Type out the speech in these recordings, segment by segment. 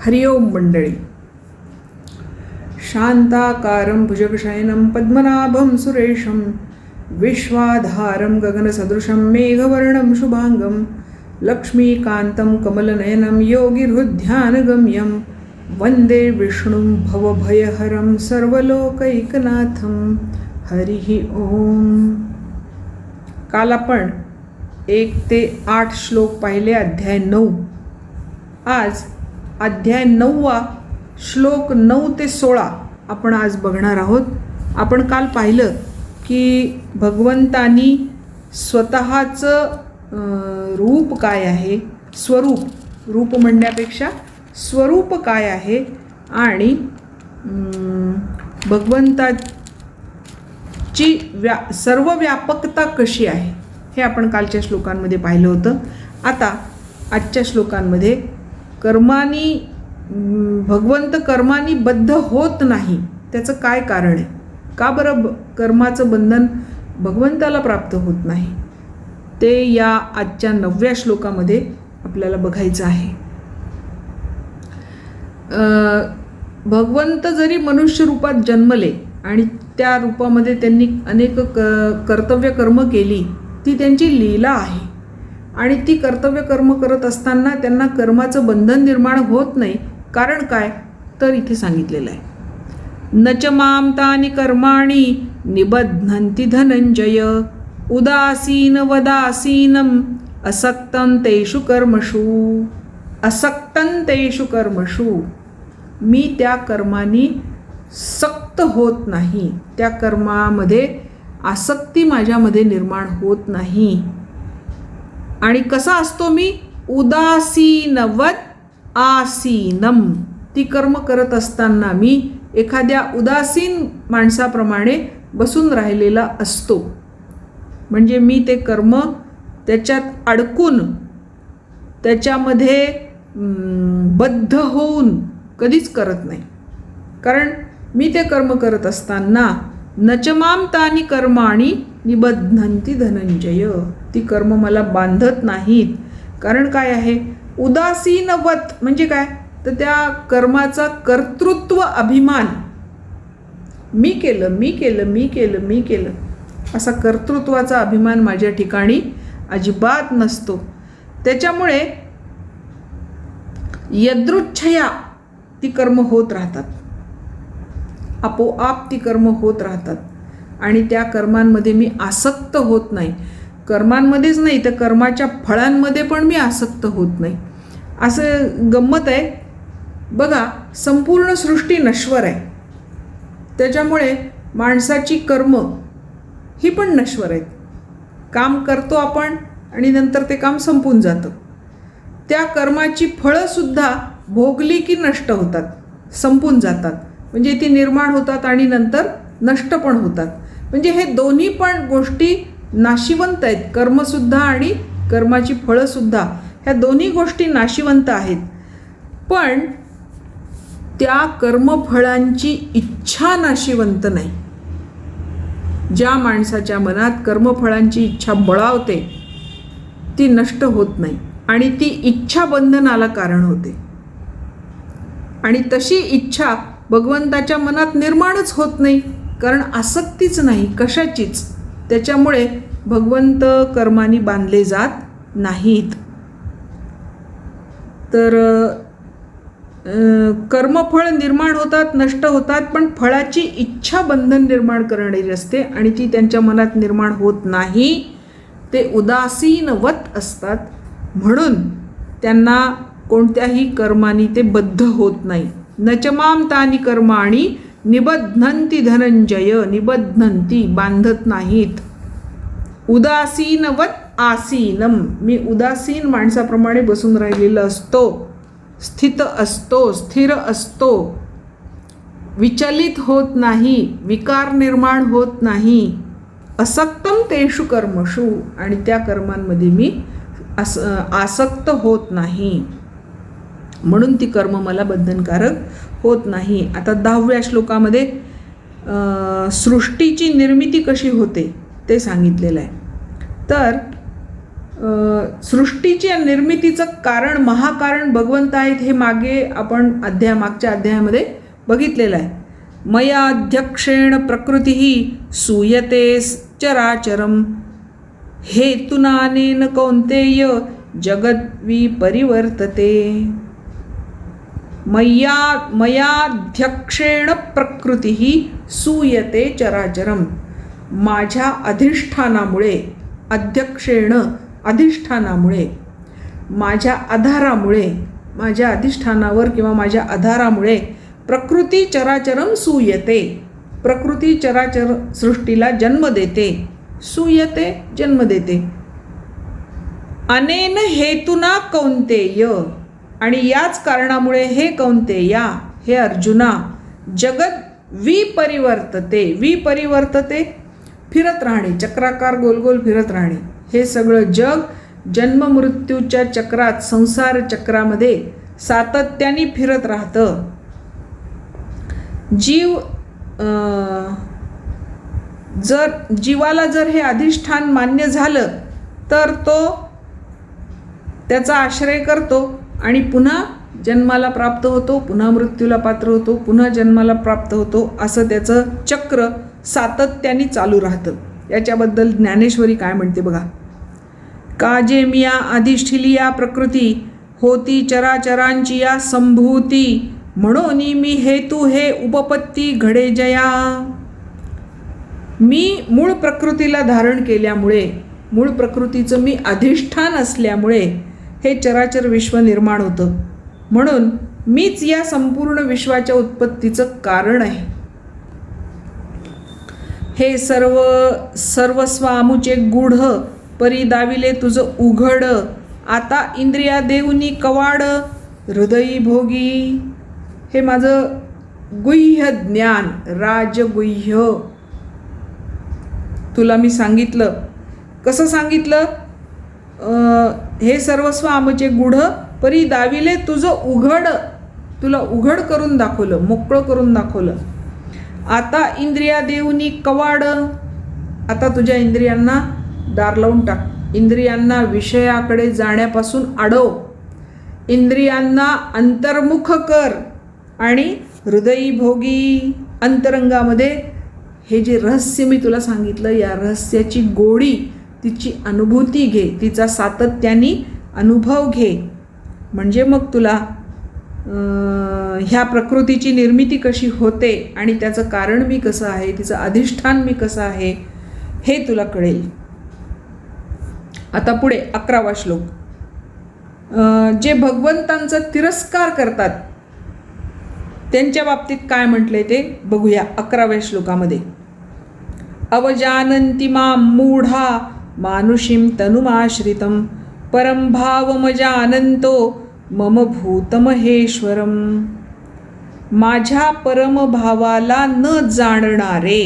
हरि ओम मंडळी. शांताकारं भुजगशयनं पद्मनाभं सुरेशं विश्वाधारं गगनसदृशं मेघवर्णं शुभांगं लक्ष्मीकान्तं कमलनयनं योगिहृद्ध्यानगम्यं वंदे विष्णुं भवभयहरं सर्वलोकैकनाथं. हरिः ओम. काल आपण 1 ते 8 श्लोक पाहिले, अध्याय 9. आज अध्याय 9 श्लोक 9 ते 16 आपण आज बघणार आहोत. आपण काल पाहिलं की भगवंतानी स्वतःचं रूप काय आहे, रूप म्हणण्यापेक्षा स्वरूप काय आहे आणि भगवंताची सर्व व्यापकता कशी आहे हे आपण कालच्या श्लोकांमध्ये पाहिलं होतं. आता आजच्या श्लोकांमध्ये भगवंत कर्मानी बद्ध होत नाही, त्याचं काय कारण आहे, का बरं कर्माचं बंधन भगवंताला प्राप्त होत नाही, ते या आजच्या 9व्या श्लोकामध्ये आपल्याला बघायचं आहे. भगवंत जरी मनुष्य रूपात जन्मले आणि त्या रूपामध्ये त्यांनी अनेक कर्तव्य कर्म केली, ती त्यांची लीला आहे आणि ती कर्तव्य कर्म करत असताना त्यांना कर्माचं बंधन निर्माण होत नाही. कारण काय तर इथे सांगितलेलं आहे, न च मां तानि कर्माणि निबध्नन्ति धनंजय उदासीन वदासीनम असक्तं तेषु कर्मषु. मी त्या कर्मानी सक्त होत नाही, त्या कर्मामध्ये आसक्ती माझ्यामध्ये निर्माण होत नाही. आणि कसा असतो मी, उदासीनवत आसीनम. ती कर्म करत असताना मी एखाद्या उदासीन माणसाप्रमाणे बसून राहिलेला असतो. म्हणजे मी ते कर्म त्याच्यात अडकून त्याच्यामध्ये बद्ध होऊन कधीच करत नाही. कारण मी ते कर्म करत असताना न च मां तानि कर्माणि निबध्नन्ति धनंजय. ती कर्म मला बांधत नाहीत. कारण काय आहे, उदासीनवत म्हणजे काय तर त्या कर्माचा कर्तृत्व अभिमान, मी केलं असा कर्तृत्वाचा अभिमान माझ्या ठिकाणी अजिबात नसतो. त्याच्यामुळे यदृच्छया ती कर्म होत राहतात, आपोआप ती कर्म होत राहतात आणि त्या कर्मांमध्ये मी आसक्त होत नाही. कर्मांमध्येच नाही तर कर्माच्या फळांमध्ये पण मी आसक्त होत नाही. असं गंमत आहे बघा, संपूर्ण सृष्टी नश्वर आहे, त्याच्यामुळे माणसाची कर्म ही पण नश्वर आहेत. काम करतो आपण आणि नंतर ते काम संपून जातं. त्या कर्माची फळंसुद्धा भोगली की नष्ट होतात, संपून जातात. म्हणजे ती निर्माण होतात आणि नंतर नष्ट पण होतात. म्हणजे हे दोन्ही पण गोष्टी नाशिवंत आहेत. कर्मसुद्धा आणि कर्माची फळंसुद्धा, ह्या दोन्ही गोष्टी नाशिवंत आहेत. पण त्या कर्मफळांची इच्छा नाशिवंत नाही. ज्या माणसाच्या मनात कर्मफळांची इच्छा बळावते ती नष्ट होत नाही आणि ती इच्छा बंधनाला कारण होते. आणि तशी इच्छा भगवंताच्या मनात निर्माणच होत नाही, कारण आसक्तीच नाही कशाचीच. त्याच्यामुळे भगवंत कर्मानी बांधले जात नाहीत. तर कर्मफळ निर्माण होतात, नष्ट होतात, पण फळाची इच्छा बंधन निर्माण करणारी असते आणि ती त्यांच्या मनात निर्माण होत नाही. ते उदासीनवत असतात, म्हणून त्यांना कोणत्याही कर्मानी ते बद्ध होत नाही. न च मां तानि कर्माणि निबध्नन्ति धनंजय. निबध्नन्ति बांधत नाहीत. उदासीनवत आसीनम. मी उदासीन माणसाप्रमाणे बसून राहिलेलं असतो, स्थित असतो, स्थिर असतो, विचलित होत नाही, विकार निर्माण होत नाही. असक्तम तेषु कर्मषु. आणि त्या कर्मांमध्ये मी आसक्त होत नाही, म्हणून ती कर्म मला बंधनकारक होत नाही. आता 10व्या श्लोकामध्ये सृष्टीची निर्मिती कशी होते ते सांगितलेलं आहे. तर सृष्टीच्या निर्मितीचं कारण, महाकारण भगवंत आहेत, हे मागे आपण मागच्या अध्यायामध्ये बघितलेलं आहे. मयाध्यक्षेण प्रकृती सूयते चराचरम हेतुनानेन कौंतेय जगद्विपरिवर्तते. मयाध्यक्षेण प्रकृती सूयते चराचरम. माझ्या अधिष्ठानामुळे, अध्यक्षेण अधिष्ठानामुळे, माझ्या आधारामुळे, माझ्या अधिष्ठानावर किंवा माझ्या आधारामुळे प्रकृती चराचरम सूयते. प्रकृती चराचर सृष्टीला जन्म देते. सूयते जन्म देते. अनेन हेतुना कौंतेय, आणि याच कारणामुळे हे कौंतेया, हे अर्जुना, जगत विपरिवर्तते. विपरिवर्तते फिरत राहणे, चक्राकार गोल गोल फिरत राहणे. हे सगळं जग जन्म मृत्यूच्या चक्रात, संसार चक्रामध्ये सातत्याने फिरत राहतं. जीवाला जर हे अधिष्ठान मान्य झालं तर तो त्याचा आश्रय करतो आणि पुन्हा जन्माला प्राप्त होतो, पुन्हा मृत्यूला पात्र होतो, पुन्हा जन्माला प्राप्त होतो. असं त्याचं चक्र सातत्याने चालू राहतं. याच्याबद्दल ज्ञानेश्वरी काय म्हणते बघा. काजे मिया अधिष्ठिली या प्रकृती, होती चराचरांची या संभूती, म्हणून मी हेतू हे उपपत्ती घडे जया. मी मूळ प्रकृतीला धारण केल्यामुळे, मूळ प्रकृतीचं मी अधिष्ठान असल्यामुळे हे चराचर विश्व निर्माण होतं. म्हणून मीच या संपूर्ण विश्वाच्या उत्पत्तीचं कारण आहे. हे सर्वस्व आमुचे गूढ, परी दाविले तुझं उघड, आता इंद्रिया देऊनी कवाड, हृदयी भोगी. हे माझं गुह्य ज्ञान, राजगुह्य तुला मी सांगितलं. कसं सांगितलं? हे सर्वस्व आमचे गूढ, परी दाविले तुझं उघड, तुला उघड करून दाखवलं, मोकळं करून दाखवलं. आता इंद्रिया देऊनी कवाड, आता तुझ्या इंद्रियांना दार लावून टाक. इंद्रियांना विषयाकडे जाण्यापासून अडव. इंद्रियांना अंतर्मुख कर आणि हृदयी भोगी, अंतरंगामध्ये हे जे रहस्य मी तुला सांगितलं, या रहस्याची गोडी, तिची अनुभूती घे, तिचा सातत्याने अनुभव घे. म्हणजे मग तुला ह्या प्रकृतीची निर्मिती कशी होते आणि त्याचं कारण मी कसं आहे, तिचं अधिष्ठान मी कसं आहे, हे तुला कळेल. आता पुढे 11वा श्लोक. जे भगवंतांचा तिरस्कार करतात त्यांच्या बाबतीत काय म्हटलंय ते बघूया 11व्या श्लोकामध्ये. अवजानन्ति मां मूढा मानुषीं तनुमाश्रितं, परं भावमजानन्तो मम भूतमहेश्वरम. माझ्या परमभावाला न जाणणारे,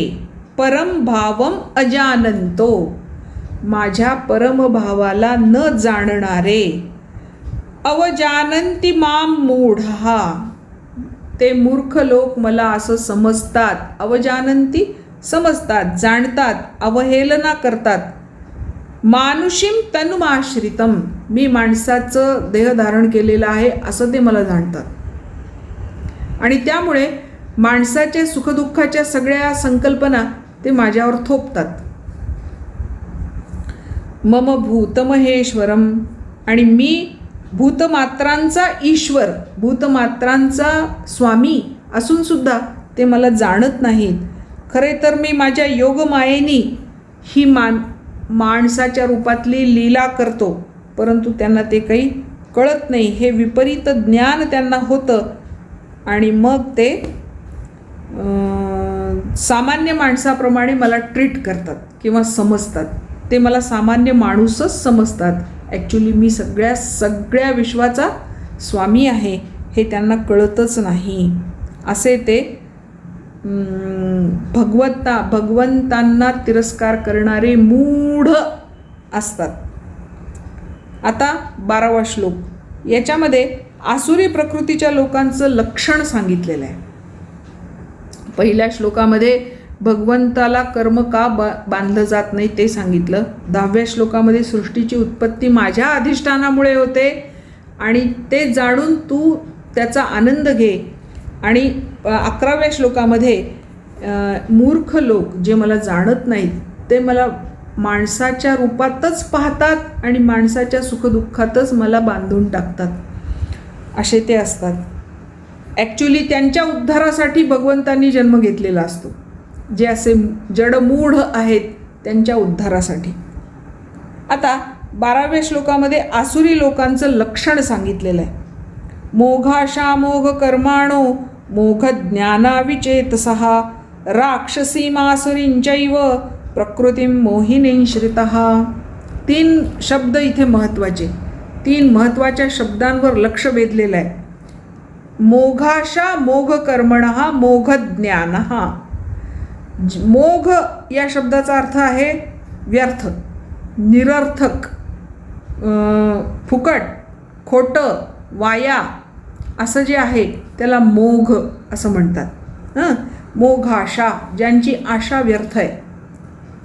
परम भावम अजानंतो, माझ्या परमभावाला न जाणणारे. अवजानन्ति मां मूढा, ते मूर्ख लोक मला असं समजतात. अवजानन्ति समजतात, जाणतात, अवहेलना करतात. मानुषीं तनुमाश्रितम, मी माणसाचं देह धारण केलेलं आहे असं ते मला जाणतात. आणि त्यामुळे माणसाच्या सुखदुःखाच्या सगळ्या संकल्पना ते माझ्यावर थोपतात. मम भूतमहेश्वरम, आणि मी भूतमात्रांचा ईश्वर, भूतमात्रांचा स्वामी असून सुद्धा ते मला जाणत नाहीत. खरे तर मी माझ्या योगमायेनी ही माणसाच्या रूपातली लीला करतो, परंतु त्यांना ते काही कळत नाही. हे विपरीत ज्ञान त्यांना होतं आणि मग ते सामान्य माणसाप्रमाणे मला ट्रीट करतात किंवा समजतात. ते मला सामान्य माणूसच समजतात. ॲक्च्युली मी सगळ्या विश्वाचा स्वामी आहे हे त्यांना कळतच नाही. असे ते भगवंतांना तिरस्कार करणारे मूढ असतात. आता 12वा श्लोक. याच्यामध्ये आसुरी प्रकृतीच्या लोकांचं लक्षण सांगितलेलं आहे. पहिल्या श्लोकामध्ये भगवंताला कर्म का बांधलं जात नाही ते सांगितलं. 10व्या श्लोकामध्ये सृष्टीची उत्पत्ती माझ्या अधिष्ठानामुळे होते आणि ते जाणून तू त्याचा आनंद घे. आणि 11व्या श्लोकामध्ये मूर्ख लोक जे मला जाणत नाहीत ते मला माणसाच्या रूपातच पाहतात आणि माणसाच्या सुखदुःखातच मला बांधून टाकतात, असे ते असतात. ॲक्च्युली त्यांच्या उद्धारासाठी भगवंतांनी जन्म घेतलेला असतो. जे असे जडमूढ आहेत त्यांच्या उद्धारासाठी. आता 12व्या श्लोकामध्ये आसुरी लोकांचं लक्षण सांगितलेलं आहे. मोघाशा मोघ कर्माणो मोघ ज्ञानाविचेतसहा राक्षसीमासुरींचैव प्रकृतीं मोहिनीं श्रितः. 3 शब्द इथे महत्त्वाचे. 3 महत्त्वाच्या शब्दांवर लक्ष वेधलेलं आहे. मोघाशा मोघ कर्मणः मोघ ज्ञानः. मोघ या शब्दाचा अर्थ आहे व्यर्थ, निरर्थक, फुकट, खोटं, वाया असं जे आहे त्याला मोघ असं म्हणतात. मोघाशा ज्यांची आशा व्यर्थ आहे.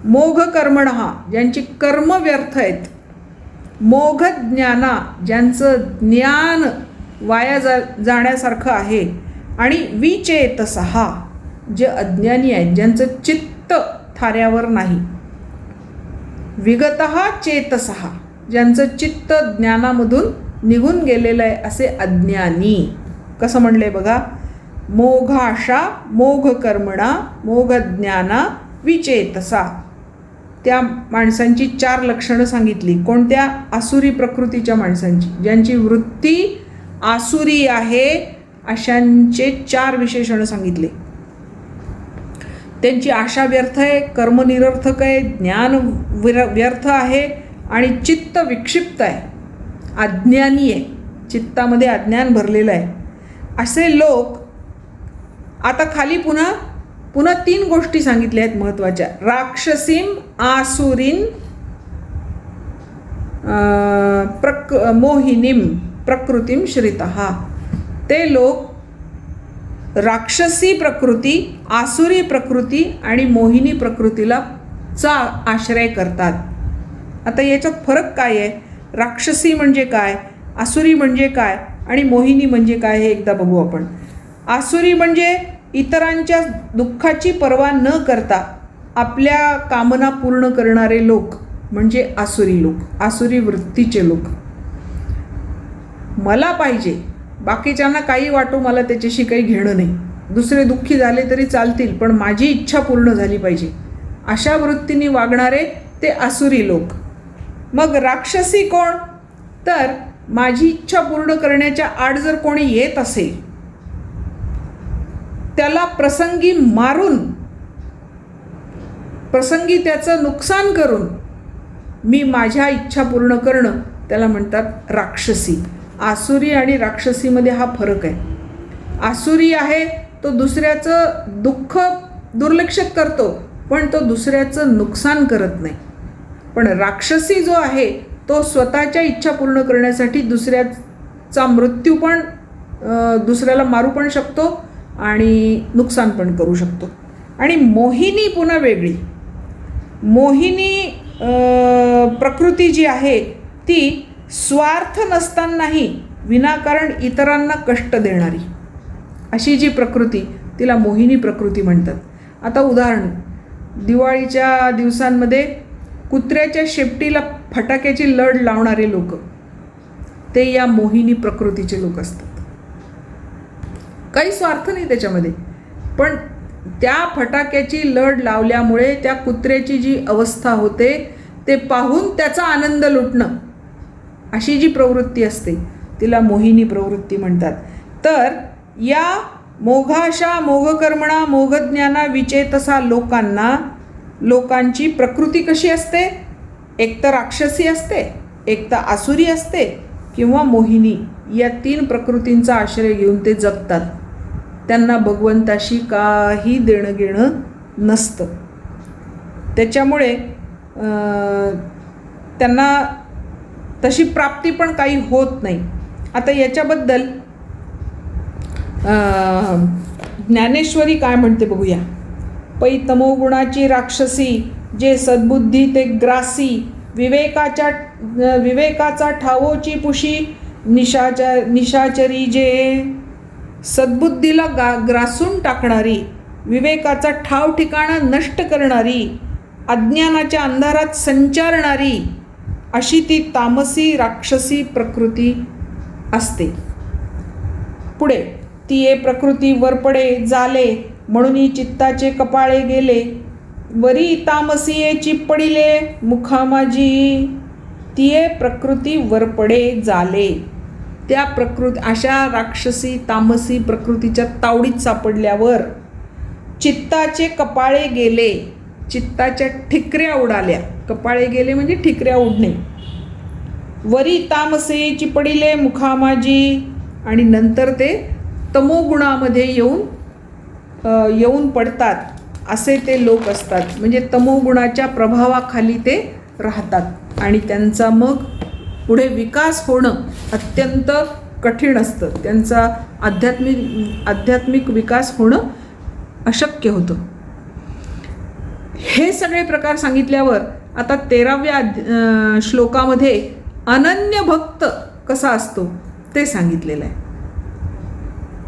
मोघ कर्मणः ज्यांची कर्म व्यर्थ आहेत. मोघ ज्ञाना ज्यांचं ज्ञान वाया जाण्यासारखं आहे. आणि विचेतसहा जे अज्ञानी आहेत, ज्यांचं चित्त थाऱ्यावर नाही. विगतः चेतसः ज्यांचं चित्त ज्ञानामधून निघून गेलेलं आहे असे अज्ञानी. कसं म्हणलंय बघा, मोघाशा मोघ कर्मणा मोघ ज्ञाना विचेतसा. त्या माणसांची 4 लक्षणं सांगितली. कोणत्या? आसुरी प्रकृतीच्या माणसांची, ज्यांची वृत्ती आसुरी आहे अशांचे 4 विशेषणं सांगितले. त्यांची आशा व्यर्थ आहे, कर्म निरर्थक आहे, ज्ञान व्यर्थ आहे आणि चित्त विक्षिप्त आहे, अज्ञानी आहे, चित्तामध्ये अज्ञान भरलेलं आहे. असे लोक आता खाली पुन्हा 3 गोष्टी सांगितल्या आहेत महत्त्वाच्या. राक्षसीम आसुरीन मोहिनीम प्रकृतीम श्रितः. ते लोक राक्षसी प्रकृती, आसुरी प्रकृती आणि मोहिनी प्रकृतीला आश्रय करतात. आता याच्यात फरक काय आहे? राक्षसी म्हणजे काय, आसुरी म्हणजे काय आणि मोहिनी म्हणजे काय हे एकदा बघू आपण. आसुरी म्हणजे इतरांच्या दुःखाची पर्वा न करता आपल्या कामना पूर्ण करणारे लोक म्हणजे आसुरी लोक, आसुरी वृत्तीचे लोक. मला पाहिजे, बाकीच्यांना काही वाटो, मला त्याच्याशी काही घेणं नाही, दुसरे दुःखी झाले तरी चालतील पण माझी इच्छा पूर्ण झाली पाहिजे, अशा वृत्तीने वागणारे ते आसुरी लोक. मग राक्षसी कोण? तर माझी इच्छा पूर्ण करण्याच्या आड जर कोणी येत असेल त्याला प्रसंगी मारून, प्रसंगी त्याचं नुकसान करून मी माझ्या इच्छा पूर्ण करणं त्याला म्हणतात राक्षसी. आसुरी आणि राक्षसीमध्ये हा फरक आहे. आसुरी आहे तो दुसऱ्याचं दुःख दुर्लक्षित करतो पण तो दुसऱ्याचं नुकसान करत नाही. पण राक्षसी जो आहे तो स्वतःच्या इच्छा पूर्ण करण्यासाठी दुसऱ्याचा मृत्यू पण, दुसऱ्याला मारू पण शकतो आणि नुकसान पण करू शकतो. आणि मोहिनी पुन्हा वेगळी. मोहिनी प्रकृती जी आहे ती स्वार्थ नसतानाही विनाकारण इतरांना कष्ट देणारी, अशी जी प्रकृती तिला मोहिनी प्रकृती म्हणतात. आता उदाहरण, दिवाळीच्या दिवसांमध्ये कुत्र्याच्या शेपटीला फटाक्याची लढ लावणारे लोक ते या मोहिनी प्रकृतीचे लोक असतात. काही स्वार्थ नाही त्याच्यामध्ये, पण त्या फटाक्याची लढ लावल्यामुळे त्या कुत्र्याची जी अवस्था होते ते पाहून त्याचा आनंद लुटणं, अशी जी प्रवृत्ती असते तिला मोहिनी प्रवृत्ती म्हणतात. तर या मोघाशा मोघकर्मणा मोघज्ञाना विचेतसा लोकांची प्रकृती कशी असते? एक तर राक्षसी असते, एक तर आसुरी असते किंवा मोहिनी. या 3 प्रकृतींचा आश्रय घेऊन ते जगतात. त्यांना भगवंताशी काही देणं घेणं नसतं. त्याच्यामुळे त्यांना तशी प्राप्ती पण काही होत नाही. आता याच्याबद्दल ज्ञानेश्वरी काय म्हणते बघूया. पै तमोगुणाची राक्षसी, जे सद्बुद्धी ते ग्रासी, विवेकाचा ठावोची पुशी, निशाचरी जे सद्बुद्धीला ग्रासून टाकणारी, विवेकाचा ठाव ठिकाणा नष्ट करणारी, अज्ञानाच्या अंधारात संचारणारी अशी ती तामसी राक्षसी प्रकृती असते. पुढे ती ये प्रकृती वरपडे झाले, म्हणून चित्ताचे कपाळे गेले, वरी तामसीयेची पडिले मुखा माझी. तिये प्रकृती वरपडे झाले. त्या अशा राक्षसी तामसी प्रकृतीच्या तावडीत सापडल्यावर चित्ताचे कपाळे गेले, चित्ताच्या ठिकऱ्या उडाल्या. कपाळे गेले म्हणजे ठिकऱ्या उडणे. वरी तामसेची पडिले मुखा माझी, आणि नंतर ते तमोगुणामध्ये येऊन पडतात असे ते लोक असतात. म्हणजे तमोगुणाच्या प्रभावाखाली ते राहतात आणि त्यांचा मग पुढे विकास होणं अत्यंत कठीण असतं. त्यांचा आध्यात्मिक विकास होणं अशक्य होतं. हे सगळे प्रकार सांगितल्यावर आता 13व्या श्लोकामध्ये अनन्य भक्त कसा असतो ते सांगितलेलं आहे.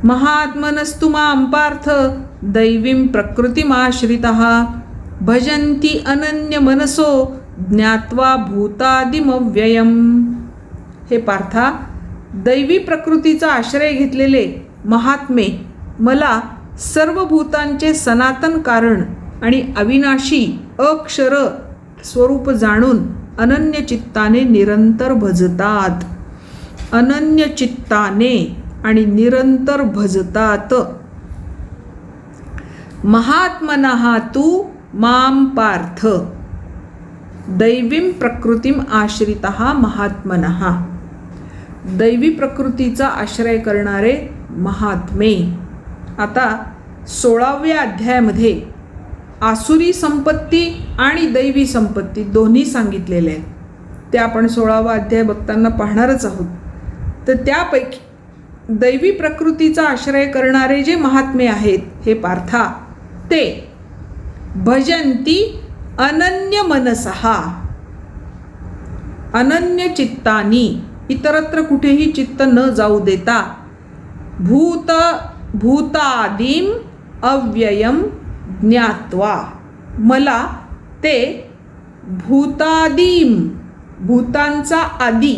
महात्मनस्तु मां पार्थ दैवीं प्रकृतिमाश्रितः भजन्ति अनन्य मनसो ज्ञात्वा भूतादिमव्ययम्. हे पार्था, दैवी प्रकृतीचा आश्रय घेतलेले महात्मे मला सर्व भूतांचे सनातन कारण आणि अविनाशी अक्षर स्वरूप जाणून अनन्य चित्ताने निरंतर भजतात. अनन्य चित्ताने आणि निरंतर भजतात. महात्मनः तु मां पार्थ दैवीं प्रकृतीम आश्रितः महात्मनः. दैवी प्रकृतीचा आश्रय करणारे महात्मे. आता 16व्या अध्यायामध्ये आसुरी संपत्ती आणि दैवी संपत्ती दोन्ही सांगितलेले आहेत. ते आपण 16वा अध्याय बघताना पाहणारच आहोत. तर त्यापैकी दैवी प्रकृतीचा आश्रय करणारे जे महात्मे आहेत हे पार्था, ते भजंती अनन्य मनसः, अनन्य चित्तानी, इतरत्र कुठेही चित्त न जाऊ देता, भूतादिम अव्ययम ज्ञात्वा, मला ते भूतादिम, भूतांचा आदी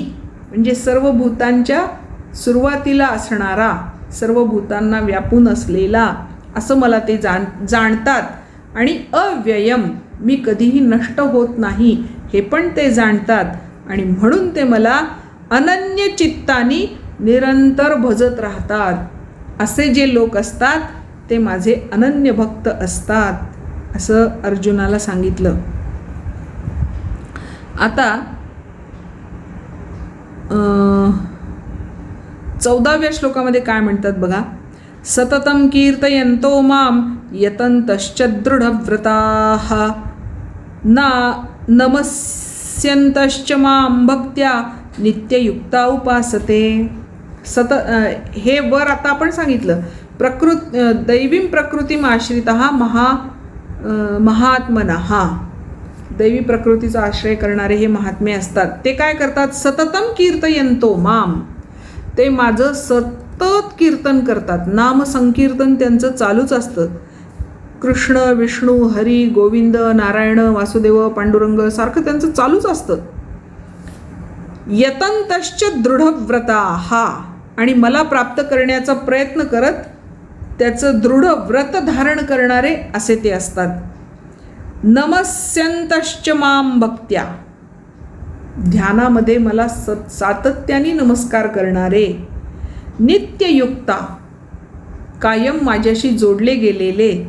म्हणजे सर्व भूतांच्या सुरुवातीला असणारा, सर्व भूतांना व्यापून असलेला असं मला ते जाणतात. आणि अव्ययम, मी कधीही नष्ट होत नाही हे पण ते जाणतात. आणि म्हणून ते मला अनन्य चित्तानी निरंतर भजत राहतात. असे जे लोक असतात ते माझे अनन्य भक्त असतात असं अर्जुनाला सांगितलं. आता 14व्या श्लोकामध्ये काय म्हणतात बघा. सततं कीर्तयन्तो मां यतन्तश्च दृढव्रताः नमस्यन्तश्च मां भक्त्या नित्ययुक्ता उपासते. हे वर आता आपण सांगितलं. दैवीं प्रकृतीम आश्रितः महात्मनः, दैवी प्रकृतीचा आश्रय करणारे हे महात्मे असतात. ते काय करतात. सततं कीर्तयन्तो माम, ते माझं सतत कीर्तन करतात. नाम संकीर्तन त्यांचं चालूच असतं. कृष्ण, विष्णू, हरी, गोविंद, नारायण, वासुदेव, पांडुरंग सारखं त्यांचं चालूच असतं. यतन्तश्च दृढव्रताः, आणि मला प्राप्त करण्याचा प्रयत्न करत त्याचं दृढ व्रत धारण करणारे असे ते असतात. नमस्यन्तश्च मां भक्त्या, ध्यानामध्ये मला सातत्याने नमस्कार करणारे. नित्ययुक्ता, कायम माझ्याशी जोडले गेलेले.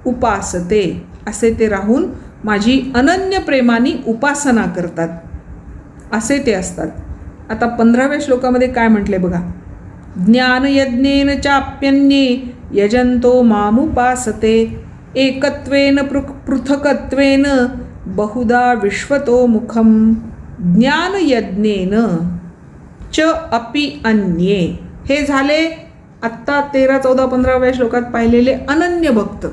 उपासते, असे ते राहून माझी अनन्य प्रेमाने उपासना करतात असे ते असतात. आता 15व्या श्लोकामध्ये काय म्हटले बघा. ज्ञानयज्ञेन चाप्यन्ये यजंतो मामुपासते एकत्वेन पृथकत्वेन बहुधा विश्वतो मुखम. ज्ञानयज्ञेन च अपि अन्ये, हे झाले आत्ता 13, 14, 15व्या श्लोकात पाहिलेले अनन्य भक्त.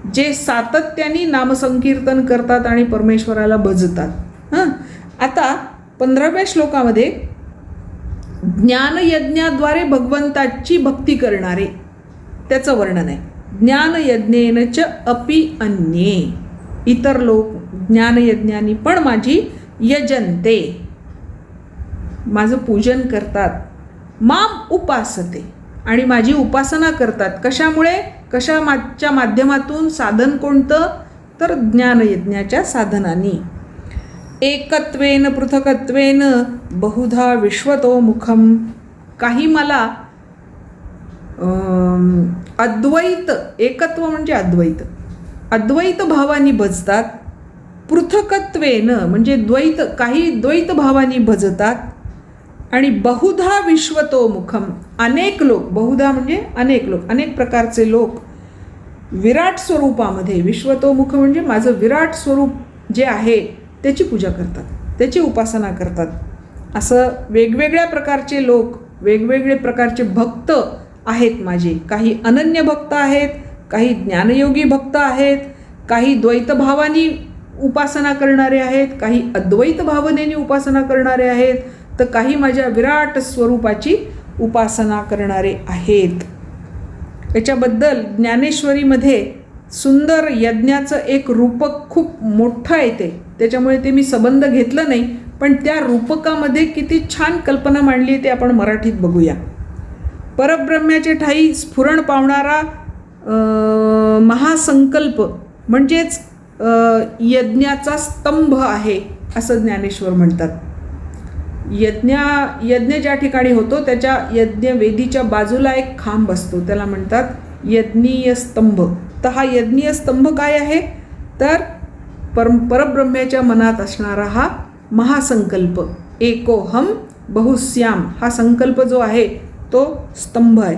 जे सातत्याने नामसंकीर्तन करतात आणि परमेश्वराला भजतात. आता 15व्या श्लोकामध्ये ज्ञानयज्ञाद्वारे भगवंताची भक्ती करणारे त्याचं वर्णन आहे. ज्ञानयज्ञेन च अपि अन्ये, इतर लोक ज्ञानयज्ञानी पण माझी यजन्ते, माझं पूजन करतात. माम उपासते, आणि माझी उपासना करतात. कशामुळे? कशाच्या माध्यमातून? साधन कोणतं? तर ज्ञानयज्ञाच्या साधनांनी. एकत्वेन पृथकत्वेन बहुधा विश्वतो मुखम, काही मला अद्वैत, एकत्व म्हणजे अद्वैत, अद्वैत भावानी भजतात. पृथकत्वेन म्हणजे द्वैत, काही द्वैत भावानी भजतात. आणि बहुधा विश्वतो मुखम, अनेक लोक, बहुधा म्हणजे अनेक लोक, अनेक प्रकारचे लोक विराट स्वरूपामध्ये, विश्वतो मुख म्हणजे माझं विराट स्वरूप जे आहे त्याची पूजा करतात, त्याची उपासना करतात. असं वेगवेगळ्या प्रकारचे लोक, वेगवेगळे प्रकारचे भक्त आहेत माझे. काही अनन्य भक्त आहेत, काही ज्ञानयोगी भक्त आहेत, काही द्वैतभावानी उपासना करणारे आहेत, काही अद्वैत भावनेने उपासना करणारे आहेत, तर काही माझ्या विराट स्वरूपाची उपासना करणारे आहेत. याच्याबद्दल ज्ञानेश्वरीमध्ये सुंदर यज्ञाचं एक रूपक खूप मोठं येते, त्याच्यामुळे ते मी संबंध घेतलं नाही, पण त्या रूपकामध्ये किती छान कल्पना मांडली ते आपण मराठीत बघूया. परब्रह्म्याचे ठाई स्फुरण पावणारा महासंकल्प म्हणजेच यज्ञाचा स्तंभ आहे असं ज्ञानेश्वर म्हणतात. यज्ञ ज्या ठिकाणी होतो त्याच्या यज्ञवेदीच्या बाजूला एक खांब असतो, त्याला म्हणतात यज्ञीय स्तंभ. तर हा यज्ञीय स्तंभ काय आहे? तर परब्रह्म्याच्या मनात असणारा हा महासंकल्प, एकोहम बहुश्याम, हा संकल्प जो आहे तो स्तंभ आहे.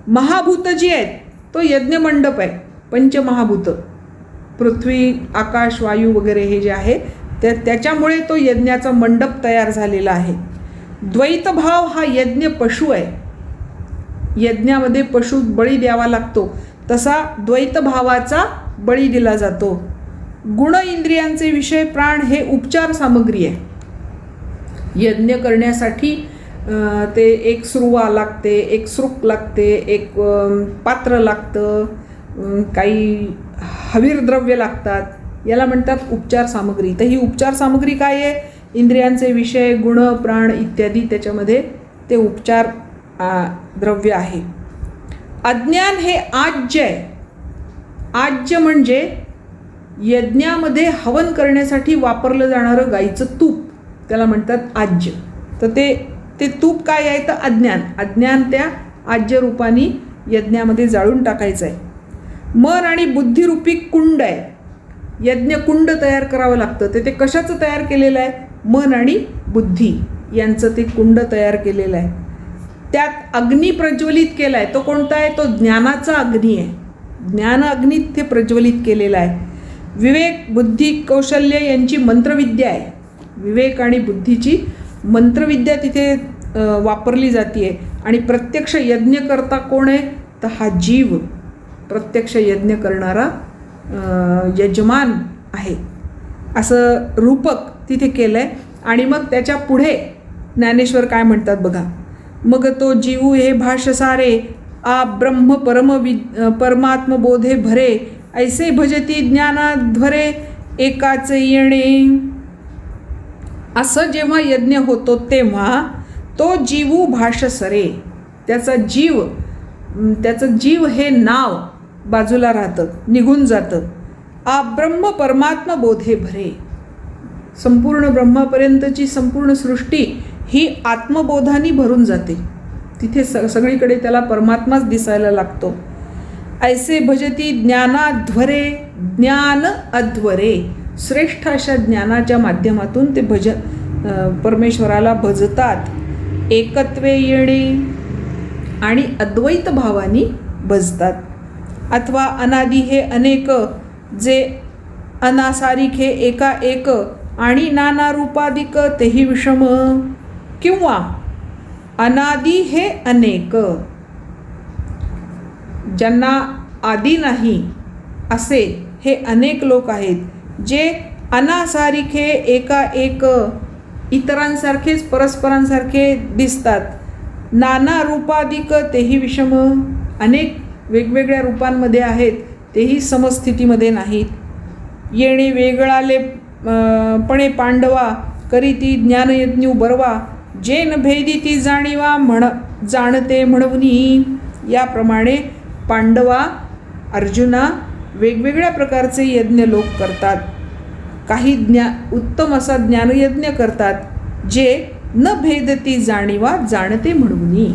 महाभूत जी आहेत तो यज्ञमंडप आहे. पंचमहाभूत, पृथ्वी, आकाश, वायू वगैरे हे जे आहे त्याच्यामुळे तो यज्ञाचा मंडप तयार झालेला आहे. द्वैतभाव हा यज्ञ पशु आहे. यज्ञामध्ये पशु बळी द्यावा लागतो, तसा द्वैतभावाचा बळी दिला जातो. गुण इंद्रियांचे विषय प्राण हे उपचार सामग्री आहे. यज्ञ करण्यासाठी ते एक सुरुवा लागते, एक सृक लागते, एक पात्र लागतं, काही हवीर द्रव्य लागतात, याला म्हणतात उपचार सामग्री. तर ही उपचार सामग्री काय आहे? इंद्रियांचे विषय, गुण, प्राण इत्यादी, त्याच्यामध्ये ते उपचार द्रव्य आहे. अज्ञान हे आज्य आहे. आज्य म्हणजे यज्ञामध्ये हवन करण्यासाठी वापरलं जाणारं गाईचं तूप, त्याला म्हणतात आज्य. तर ते तूप काय आहे? तर अज्ञान. अज्ञान त्या आज्य रूपाने यज्ञामध्ये जाळून टाकायचं आहे. मन आणि बुद्धिरूपी कुंड आहे. यज्ञ कुंड तयार करावं लागतं. ते कशाचं तयार केलेलं आहे? मन आणि बुद्धी यांचं ते कुंड तयार केलेलं आहे. त्यात अग्नी प्रज्वलित केला आहे. तो कोणता आहे? तो ज्ञानाचा अग्नी आहे. ज्ञान अग्नीत ते प्रज्वलित केलेला आहे. विवेक, बुद्धी, कौशल्य यांची मंत्रविद्या आहे. विवेक आणि बुद्धीची मंत्रविद्या तिथे वापरली जाते. आणि प्रत्यक्ष यज्ञ करता कोण आहे? तर हा जीव प्रत्यक्ष यज्ञ करणारा यजमान आहे, असं रूपक तिथे केलं आहे. आणि मग त्याच्या पुढे ज्ञानेश्वर काय म्हणतात बघा. मग तो जीव हे भाष्य सारे आ ब्रह्म परमात्मबोधे भरे, ऐसे भजती ज्ञानाध्वरे एकाच येणे. असं जेव्हा यज्ञ होतो तेव्हा तो जीव भाष्य सरे, त्याचं जीव हे नाव बाजूला राहतं, निघून जातं. आ ब्रह्म परमात्मा बोधे भरे, संपूर्ण ब्रह्मापर्यंतची संपूर्ण सृष्टी ही आत्मबोधानी भरून जाते. तिथे सगळीकडे त्याला परमात्माच दिसायला लागतो. ऐसे भजती ज्ञानाध्वरे, ज्ञान अध्वरे, श्रेष्ठ अशा ज्ञानाच्या माध्यमातून ते परमेश्वराला भजतात. एकत्वे येणे आणि अद्वैत भावानी भजतात. अथवा अनादि हे अनेक, जे अनासारिक हे एका एक, आणि नाना रूपाधिक तेही विषम. किंवा अनादि हे अनेक, ज्यांना आदी नाही, असे हे अनेक लोक आहेत जे अनासारिखे एका एक इतरांसारखेच परस्परांसारखे दिसतात. नाना रूपाधिक तेही विषम, अनेक वेगवेगळ्या रूपांमध्ये आहेत, तेही समस्थितीमध्ये नाहीत. येणे वेगळाले पणे पांडवा, करी ती ज्ञानयज्ञ बरवा, जे न भेदी ती जाणीवा जाणते म्हणूनी. याप्रमाणे पांडवा, अर्जुना वेगवेगळ्या प्रकारचे यज्ञ लोक करतात. काही उत्तम असा ज्ञानयज्ञ करतात, जे न भेदती जाणीवा जाणते म्हणूनी.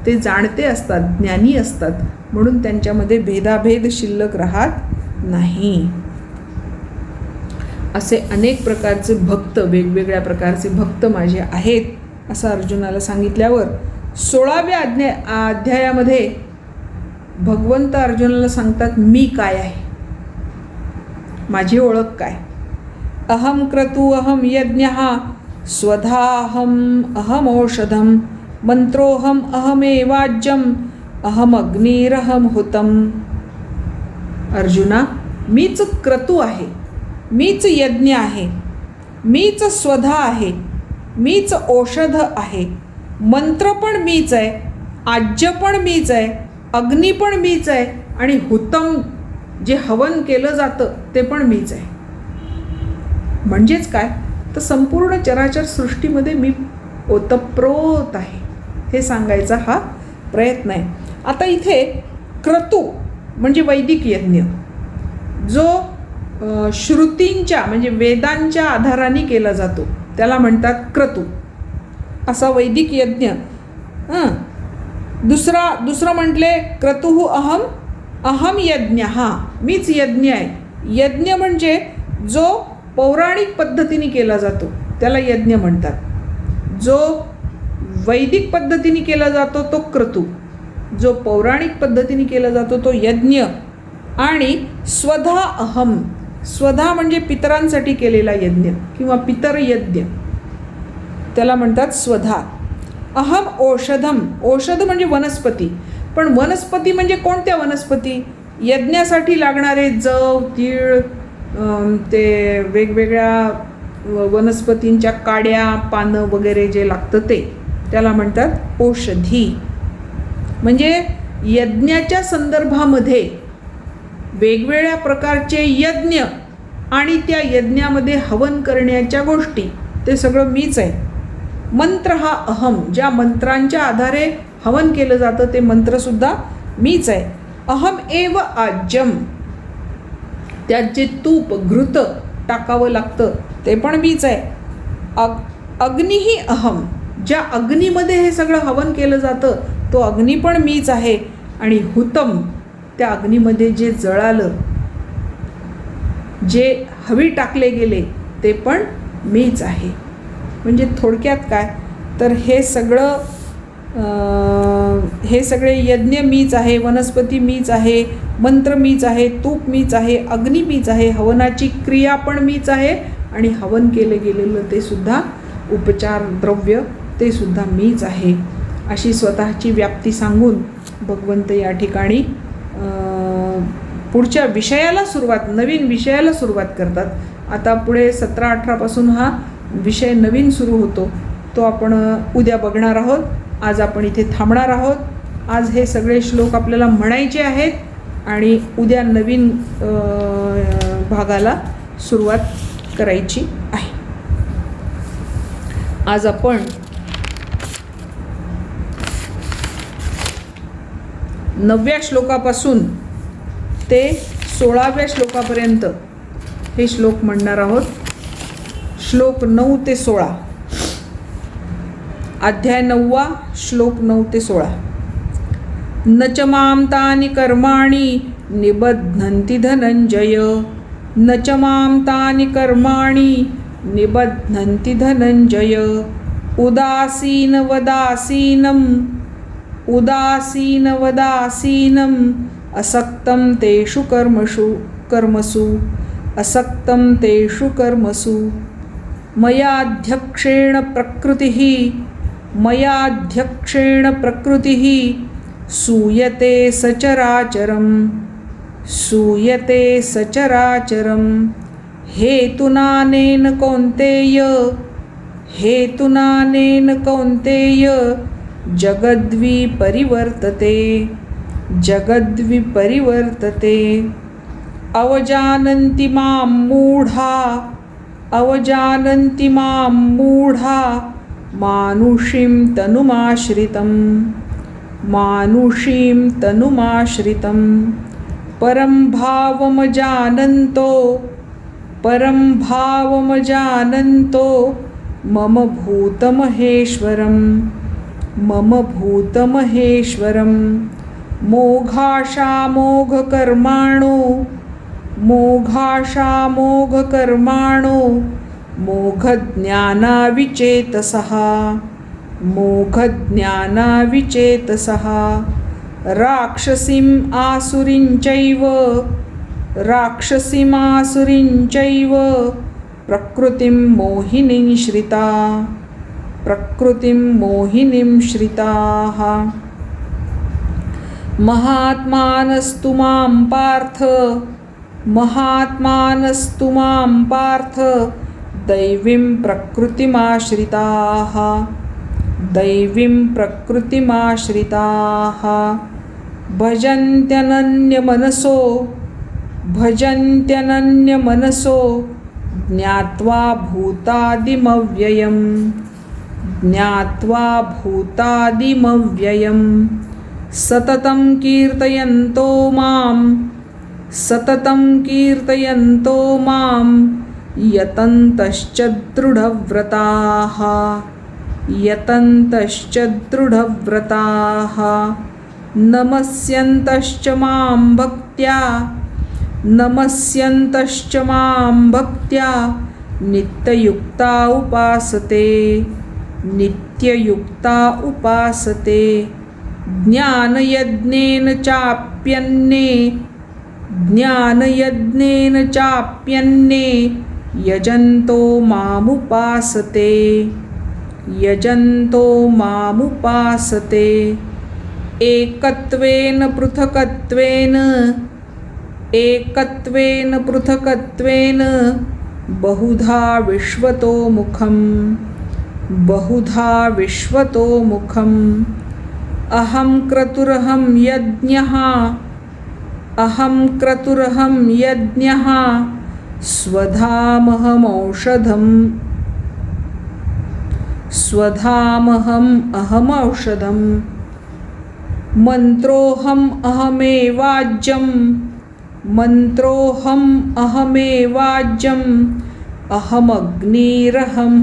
ते जाणते असतात, ज्ञानी असतात, म्हणून त्यांच्यामध्ये भेदाभेद शिल्लक राहत नाही. असे अनेक प्रकारचे भक्त, वेगवेगळ्या प्रकारचे भक्त माझे आहेत असं अर्जुनाला सांगितल्यावर 16व्या अध्यायामध्ये भगवंत अर्जुनाला सांगतात, मी काय आहे, माझी ओळख काय. अहम क्रतु अहम यज्ञः स्वधाहम अहमौषधम मंत्रोहम अहमेवाज्यम अहम अग्निरहम हुतम. अर्जुना, मीच क्रतू आहे, मीच यज्ञ आहे, मीच स्वधा आहे, मीच औषध आहे, मंत्र पण मीच आहे, आज्य पण मीच आहे, अग्नी पण मीच आहे, आणि हुतम जे हवन केलं जातं ते पण मीच आहे. म्हणजेच काय, तर संपूर्ण चराचर सृष्टीमध्ये मी ओतप्रोत आहे हे सांगायचा हा प्रयत्न आहे. आता इथे क्रतू म्हणजे वैदिक यज्ञ, जो श्रुतींच्या म्हणजे वेदांच्या आधाराने केला जातो त्याला म्हणतात क्रतू, असा वैदिक यज्ञ. दुसरं म्हटले क्रतुः अहम यज्ञ, मीच यज्ञ आहे. यज्ञ म्हणजे जो पौराणिक पद्धतीने केला जातो त्याला यज्ञ म्हणतात. जो वैदिक पद्धतीने केला जातो तो क्रतू, जो पौराणिक पद्धतीने केला जातो तो यज्ञ. आणि स्वधा अहम, स्वधा म्हणजे पितरांसाठी केलेला यज्ञ किंवा पितर यज्ञ, त्याला म्हणतात स्वधा. अहम औषधम, औषध म्हणजे वनस्पती, पण वनस्पती म्हणजे कोणत्या वनस्पती, यज्ञासाठी लागणारे जव, तीळ, ते वेगवेगळ्या वनस्पतींच्या काड्या, पानं वगैरे जे लागतं ते, त्याला म्हणतात औषधी. म्हणजे यज्ञाच्या संदर्भामध्ये वेगवेगळ्या प्रकारचे यज्ञ आणि त्या यज्ञामध्ये हवन करण्याच्या गोष्टी ते सगळं मीच आहे. मंत्र हा अहम, ज्या मंत्रांच्या आधारे हवन केलं जातं ते मंत्रसुद्धा मीच आहे. अहम एव आज्यम, त्यात जे तूप घृत टाकावं लागतं ते पण मीच आहे. अग्निही अहम, ज्या अग्नीमध्ये हे सगळं हवन केलं जातं तो अग्नी पण मीच आहे. आणि हुतम, त्या अग्नीमध्ये जे जळालं, जे हवी टाकले गेले ते पण मीच आहे. म्हणजे थोडक्यात काय, तर हे सगळे यज्ञ मीच आहे, वनस्पती मीच आहे, मंत्र मीच आहे, तूप मीच आहे, अग्नी मीच आहे, हवनाची क्रिया पण मीच आहे, आणि हवन केलं गेलेलं ते सुद्धा उपचार द्रव्य ते सुद्धा मीच आहे. अशी स्वतःची व्याप्ती सांगून भगवंत या ठिकाणी पुढच्या विषयाला नवीन विषयाला सुरुवात करतात. आता पुढे 17-18 पासून हा विषय नवीन सुरू होतो, तो आपण उद्या बघणार आहोत. आज आपण इथे थांबणार आहोत. आज हे सगळे श्लोक आपल्याला म्हणायचे आहेत आणि उद्या नवीन भागाला सुरुवात करायची आहे. आज आपण 9व्या श्लोकापासून ते 16व्या श्लोकापर्यंत हे श्लोक म्हणणार आहोत. श्लोक 9 ते 16, अध्याय 9, श्लोक 9 ते 16. न च मां तानि कर्माणि निबध्नन्ति धनंजय, न च मां तानि कर्माणि निबध्नन्ति धनंजय. उदासीनवदासीनम् असक्तं तेषु कर्मसु असक्तं तेषु कर्मसु. मयाध्यक्षेण प्रकृतिः सूयते सचराचरम् सूयते सचराचरं हेतुनानेन कौन्तेय हेतुनानेन कौन्तेय जगद्विपरिवर्तते जगद्विपरिवर्तते अवजानन्ति मां मूढा अवजानन्ति मां मूढा मानुषीं तनुमाश्रितं मानुषीं तनुमाश्रितं परं भावमजानन्तो मम भूतमहेश्वरं मोघाशामोघकर्माणो मोघज्ञानाविचेतसः राक्षसीमासुरीञ्चैव प्रकृतिं मोहिनीं श्रिताः महात्मानस्तु मां पार्थ दैवीं प्रकृतिमाश्रिताः भजन्त्यनन्यमनसो ज्ञात्वा भूतादिमव्ययं सततं कीर्तयन्तो मां यतन्तश्च दृढव्रताः नमस्यन्तश्च मां भक्त्या नित्ययुक्ता उपासते ज्ञानयज्ञेन चाप्यन्ने यजन्तो मामुपासते एकत्वेन पृथकत्वेन बहुधा विश्वतोमुखम् अहं क्रतुरहं यज्ञः स्वधामहमौषधम् मन्त्रोऽहम् अहमेवाज्यम् अहमग्निरहं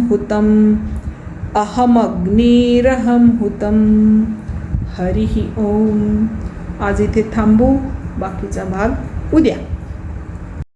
हुतम् हरिः ओम. आज इथे थांबू, बाकीचा भाग उद्या.